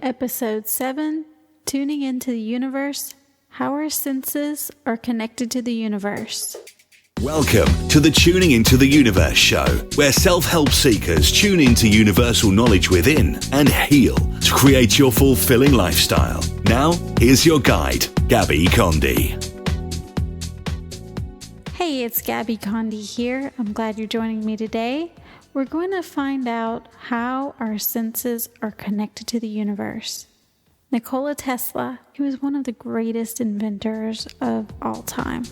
Episode 7, Tuning into the Universe, How Our Senses Are Connected to the Universe. Welcome to the Tuning into the Universe show, where self-help seekers tune into universal knowledge within and heal to create your fulfilling lifestyle. Now, here's your guide, Gabby Condi. Hey, it's Gabby Condi here. I'm glad you're joining me today. We're going to find out how our senses are connected to the universe. Nikola Tesla, he was one of the greatest inventors of all time.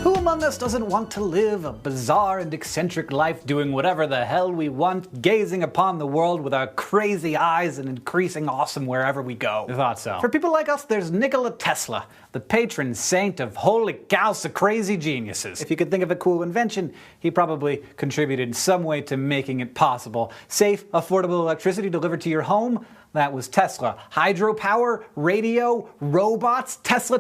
Who among us doesn't want to live a bizarre and eccentric life doing whatever the hell we want, gazing upon the world with our crazy eyes and increasing awesome wherever we go? I thought so. For people like us, there's Nikola Tesla, the patron saint of holy cow, so crazy geniuses. If you could think of a cool invention, he probably contributed in some way to making it possible. Safe, affordable electricity delivered to your home? That was Tesla. Hydropower, radio, robots, Tesla.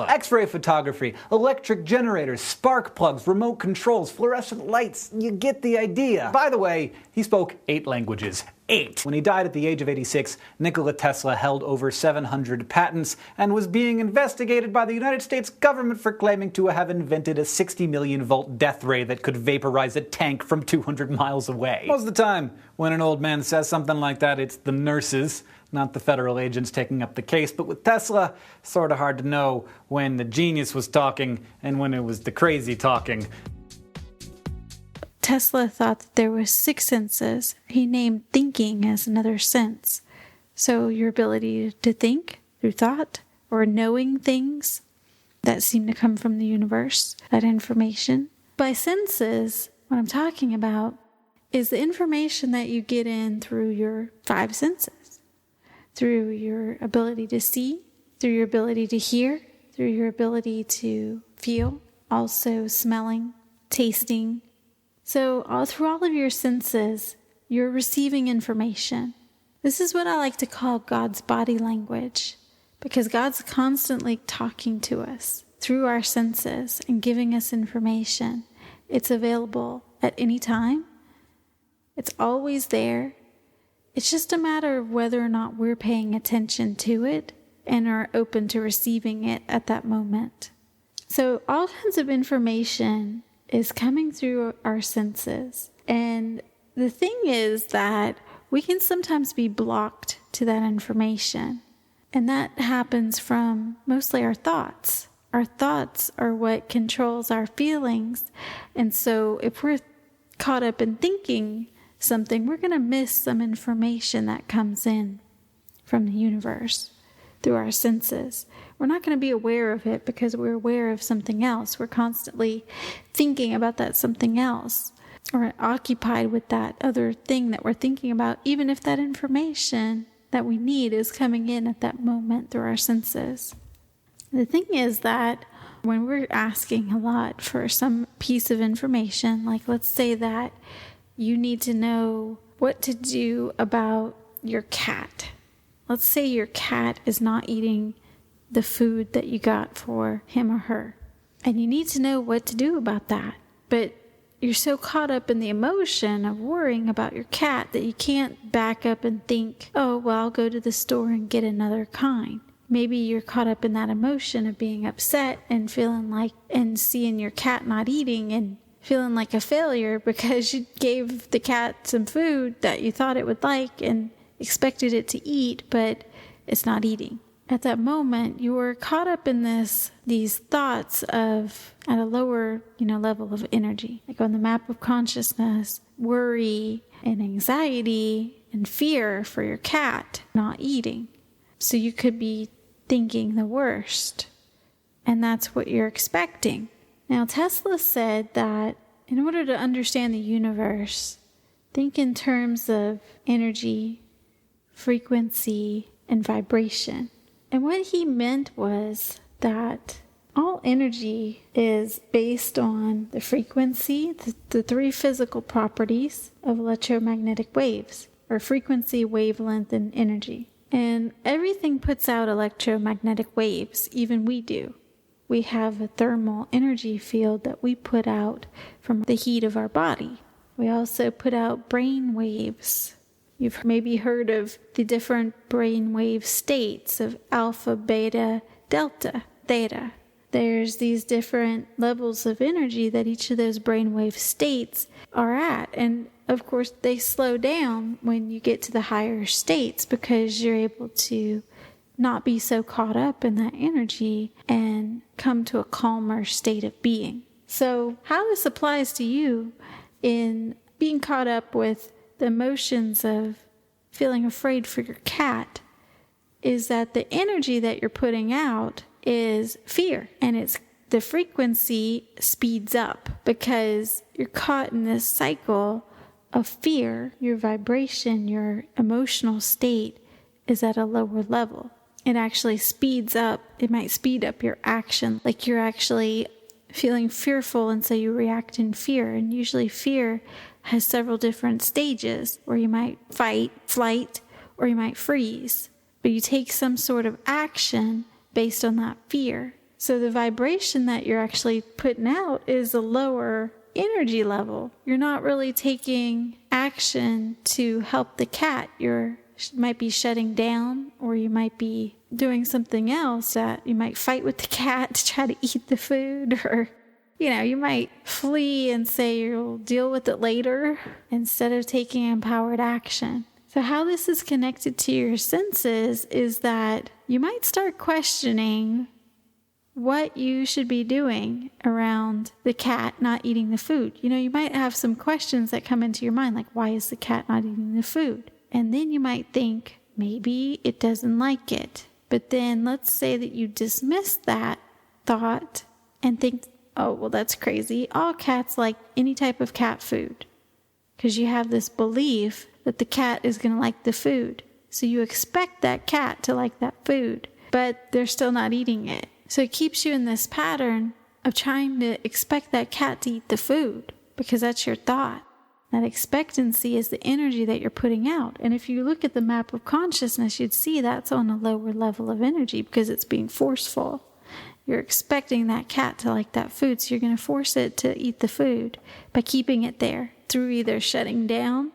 X-ray photography, electric generators, spark plugs, remote controls, fluorescent lights. You get the idea. By the way, he spoke 8 languages. 8. When he died at the age of 86, Nikola Tesla held over 700 patents and was being investigated by the United States government for claiming to have invented a 60 million volt death ray that could vaporize a tank from 200 miles away. Most of the time, when an old man says something like that, it's the nurses, not the federal agents taking up the case. But with Tesla, sort of hard to know when the genius was talking and when it was the crazy talking. Tesla thought that there were 6 senses. He named thinking as another sense. So your ability to think through thought or knowing things that seem to come from the universe, that information. By senses, what I'm talking about is the information that you get in through your 5 senses. Through your ability to see, through your ability to hear, through your ability to feel, also smelling, tasting. So through all of your senses, you're receiving information. This is what I like to call God's body language, because God's constantly talking to us through our senses and giving us information. It's available at any time. It's always there. It's just a matter of whether or not we're paying attention to it and are open to receiving it at that moment. So all kinds of information is coming through our senses. And the thing is that we can sometimes be blocked to that information. And that happens from mostly our thoughts. Our thoughts are what controls our feelings. And so if we're caught up in thinking something, we're going to miss some information that comes in from the universe through our senses. We're not going to be aware of it because we're aware of something else. We're constantly thinking about that something else or occupied with that other thing that we're thinking about, even if that information that we need is coming in at that moment through our senses. The thing is that when we're asking a lot for some piece of information, like let's say that you need to know what to do about your cat. Let's say your cat is not eating the food that you got for him or her. And you need to know what to do about that. But you're so caught up in the emotion of worrying about your cat that you can't back up and think, oh, well, I'll go to the store and get another kind. Maybe you're caught up in that emotion of being upset and feeling like, and seeing your cat not eating and feeling like a failure because you gave the cat some food that you thought it would like and expected it to eat, but it's not eating. At that moment, you were caught up in these thoughts of at a lower, level of energy. Like on the map of consciousness, worry and anxiety and fear for your cat not eating. So you could be thinking the worst. And that's what you're expecting. Now, Tesla said that in order to understand the universe, think in terms of energy, frequency, and vibration. And what he meant was that all energy is based on the frequency, the 3 physical properties of electromagnetic waves, or frequency, wavelength, and energy. And everything puts out electromagnetic waves, even we do. We have a thermal energy field that we put out from the heat of our body. We also put out brain waves. You've maybe heard of the different brainwave states of alpha, beta, delta, theta. There's these different levels of energy that each of those brainwave states are at. And of course, they slow down when you get to the higher states because you're able to not be so caught up in that energy and come to a calmer state of being. So how this applies to you in being caught up with the emotions of feeling afraid for your cat is that the energy that you're putting out is fear, and the frequency speeds up because you're caught in this cycle of fear. Your vibration, your emotional state is at a lower level. It actually speeds up. It might speed up your action, like you're actually feeling fearful, and so you react in fear. And usually fear has several different stages where you might fight, flight, or you might freeze. But you take some sort of action based on that fear. So the vibration that you're actually putting out is a lower energy level. You're not really taking action to help the cat. You might be shutting down, or you might be doing something else that you might fight with the cat to try to eat the food, or you might flee and say you'll deal with it later instead of taking empowered action. So how this is connected to your senses is that you might start questioning what you should be doing around the cat not eating the food. You might have some questions that come into your mind, like, why is the cat not eating the food? And then you might think, maybe it doesn't like it. But then let's say that you dismiss that thought and think, oh, well, that's crazy. All cats like any type of cat food. Because you have this belief that the cat is going to like the food. So you expect that cat to like that food, but they're still not eating it. So it keeps you in this pattern of trying to expect that cat to eat the food, because that's your thought. That expectancy is the energy that you're putting out. And if you look at the map of consciousness, you'd see that's on a lower level of energy because it's being forceful. You're expecting that cat to like that food, so you're going to force it to eat the food by keeping it there through either shutting down,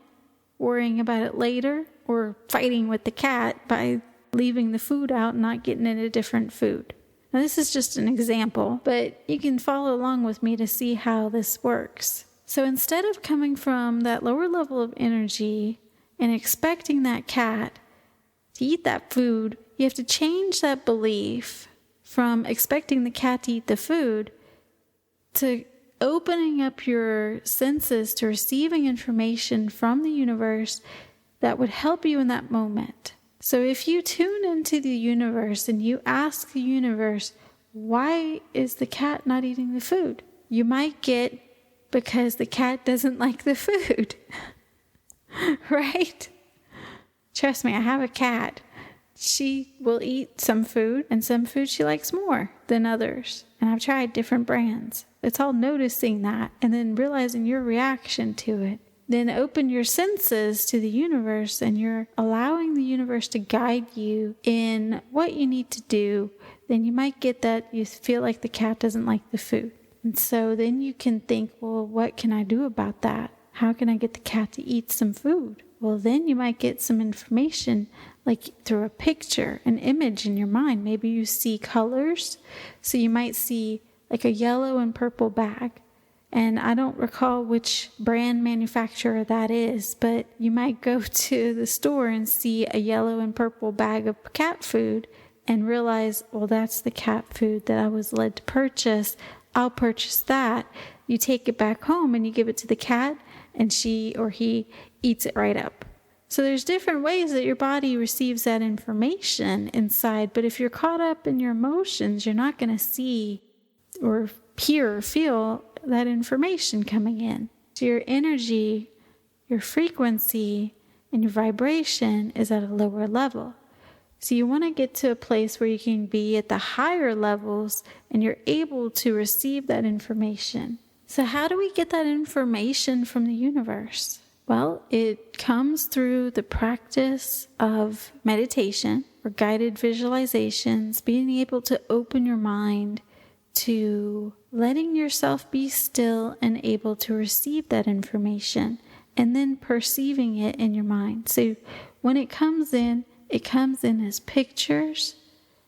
worrying about it later, or fighting with the cat by leaving the food out and not getting it a different food. Now, this is just an example, but you can follow along with me to see how this works. So instead of coming from that lower level of energy and expecting that cat to eat that food, you have to change that belief from expecting the cat to eat the food to opening up your senses to receiving information from the universe that would help you in that moment. So if you tune into the universe and you ask the universe, why is the cat not eating the food? You might get, because the cat doesn't like the food. Right? Trust me, I have a cat. She will eat some food, and some food she likes more than others. And I've tried different brands. It's all noticing that and then realizing your reaction to it. Then open your senses to the universe, and you're allowing the universe to guide you in what you need to do. Then you might get that you feel like the cat doesn't like the food. And so then you can think, well, what can I do about that? How can I get the cat to eat some food? Well, then you might get some information, like through a picture, an image in your mind. Maybe you see colors. So you might see like a yellow and purple bag. And I don't recall which brand manufacturer that is, but you might go to the store and see a yellow and purple bag of cat food and realize, well, that's the cat food that I was led to purchase. I'll purchase that. You take it back home and you give it to the cat, and she or he eats it right up. So there's different ways that your body receives that information inside, but if you're caught up in your emotions, you're not going to see or hear or feel that information coming in. So your energy, your frequency, and your vibration is at a lower level. So you want to get to a place where you can be at the higher levels and you're able to receive that information. So how do we get that information from the universe? Well, it comes through the practice of meditation or guided visualizations, being able to open your mind to letting yourself be still and able to receive that information and then perceiving it in your mind. So when it comes in as pictures.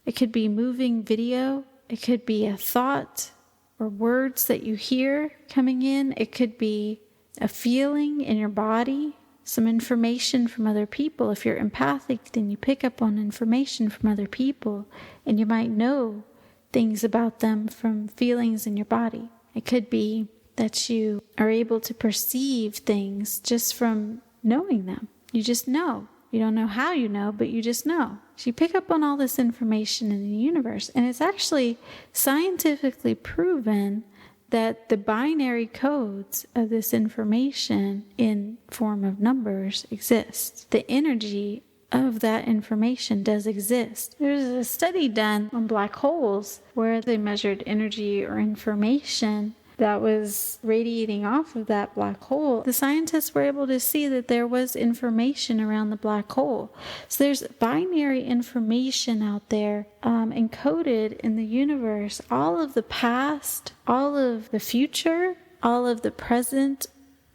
It could be moving video. It could be a thought or words that you hear coming in. It could be a feeling in your body, some information from other people. If you're empathic, then you pick up on information from other people, and you might know things about them from feelings in your body. It could be that you are able to perceive things just from knowing them. You just know. You don't know how you know, but you just know. So you pick up on all this information in the universe, and it's actually scientifically proven that the binary codes of this information in form of numbers exist. The energy of that information does exist. There's a study done on black holes where they measured energy or information that was radiating off of that black hole. The scientists were able to see that there was information around the black hole. So there's binary information out there encoded in the universe. All of the past, all of the future, all of the present,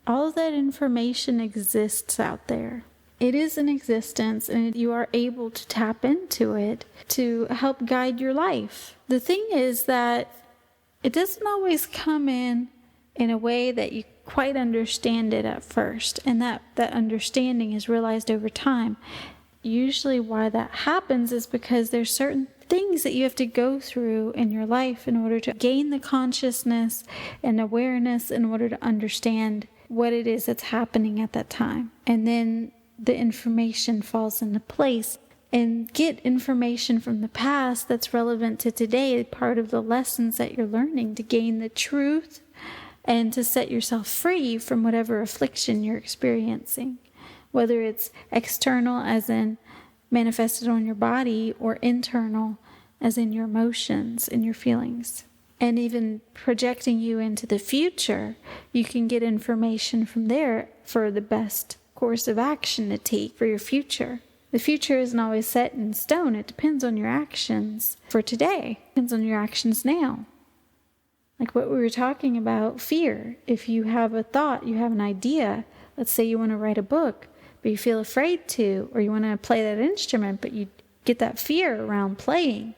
all of that information exists out there. It is in existence, and you are able to tap into it to help guide your life. The thing is that it doesn't always come in a way that you quite understand it at first, and that understanding is realized over time. Usually why that happens is because there's certain things that you have to go through in your life in order to gain the consciousness and awareness in order to understand what it is that's happening at that time. And then the information falls into place. And get information from the past that's relevant to today, part of the lessons that you're learning to gain the truth and to set yourself free from whatever affliction you're experiencing, whether it's external as in manifested on your body or internal as in your emotions and your feelings. And even projecting you into the future, you can get information from there for the best course of action to take for your future. The future isn't always set in stone. It depends on your actions for today. It depends on your actions now. Like what we were talking about, fear. If you have a thought, you have an idea. Let's say you want to write a book, but you feel afraid to, or you want to play that instrument, but you get that fear around playing,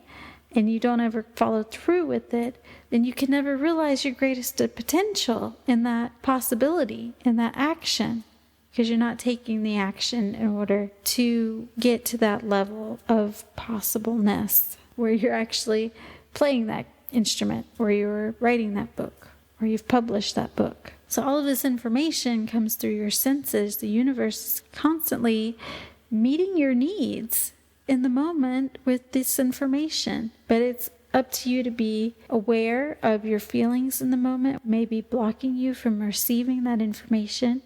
and you don't ever follow through with it, then you can never realize your greatest potential in that possibility, in that action. Because you're not taking the action in order to get to that level of possibleness where you're actually playing that instrument, or you're writing that book, or you've published that book. So all of this information comes through your senses. The universe is constantly meeting your needs in the moment with this information. But it's up to you to be aware of your feelings in the moment, maybe blocking you from receiving that information.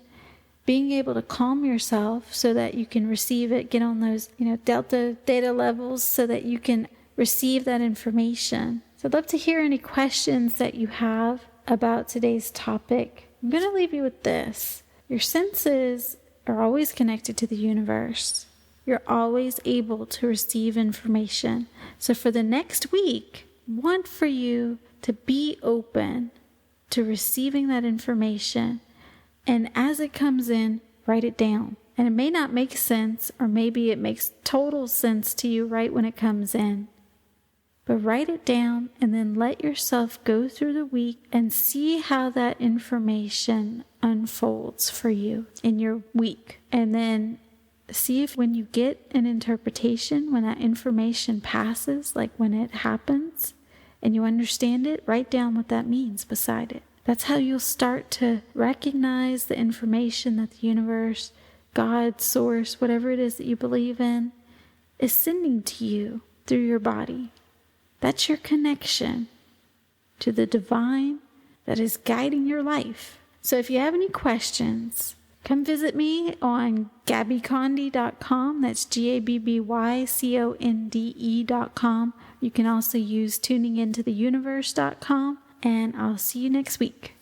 Being able to calm yourself so that you can receive it, get on those, delta theta levels so that you can receive that information. So I'd love to hear any questions that you have about today's topic. I'm going to leave you with this. Your senses are always connected to the universe. You're always able to receive information. So for the next week, I want for you to be open to receiving that information. And as it comes in, write it down. And it may not make sense, or maybe it makes total sense to you right when it comes in. But write it down and then let yourself go through the week and see how that information unfolds for you in your week. And then see if when you get an interpretation, when that information passes, like when it happens and you understand it, write down what that means beside it. That's how you'll start to recognize the information that the universe, God, source, whatever it is that you believe in, is sending to you through your body. That's your connection to the divine that is guiding your life. So if you have any questions, come visit me on gabbyconde.com. That's GABBYCONDE.com. You can also use tuningintotheuniverse.com. And I'll see you next week.